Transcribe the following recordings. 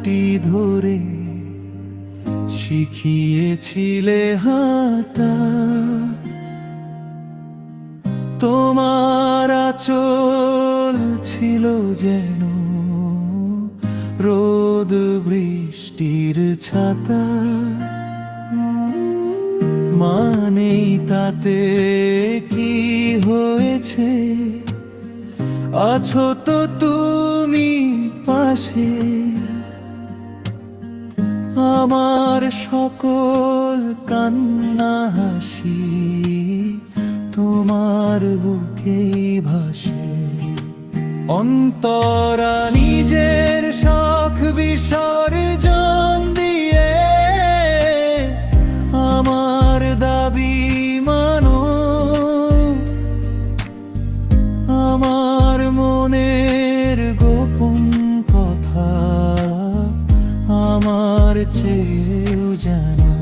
হাঁটুটি ধরে শিখিয়েছিলে হাঁটা। তোমার আঁচল ছিল যেন রোদ বৃষ্টির ছাতা, মানেই তাতে কি হয়েছে, আছো তো তুমি পাশে। আমার সকল কান্না হাসি তোমার বুকেই ভাসে। অন্তরা নিজের শখ বিসর্জন দিয়ে আমার দাবি মানো। আমার মনের গোপন কথা আমার চেয়েও জানো।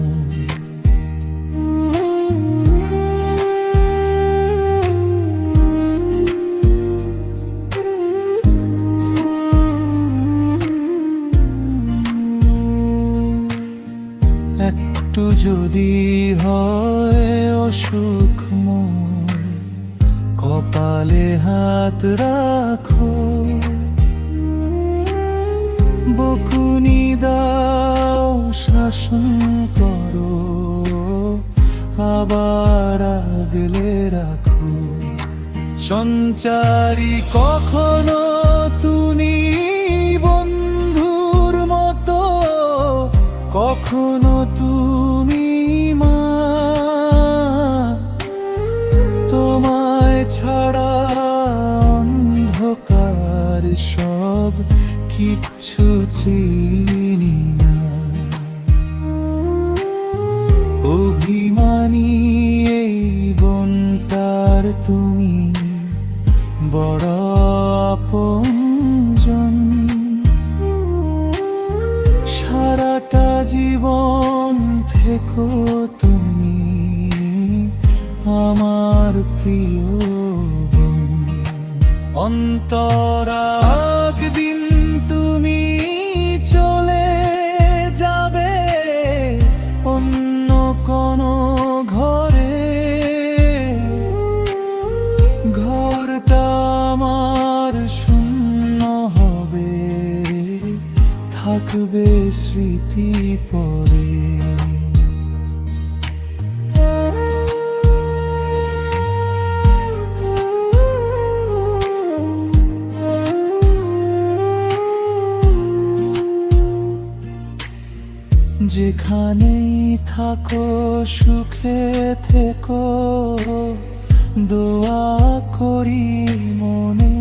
একটু যদি হয় অসুখ মোর, কপালে হাত রাখো। বকুনি দাও শাসন করো, আবার আগলে রাখো। সঞ্চারী কখনো তুমি বন্ধুর মতো, কখনো তুমি মা। তোমায় ছাড়া অন্ধকার সব কিচ্ছু চিনি না। অভিমানী এই বনটার তুমি বড় আপনজন। সারাটা জীবন থেকো তুমি আমার প্রিয় বোন। অন্তরা একদিন তুমি চলে যাবে অন্য কোনো ঘরে। ঘরটা আমার শূন্য হবে, থাকবে স্মৃতি পরে। যেখানেই থাকো সুখে থেকো, দোয়া করি মনে।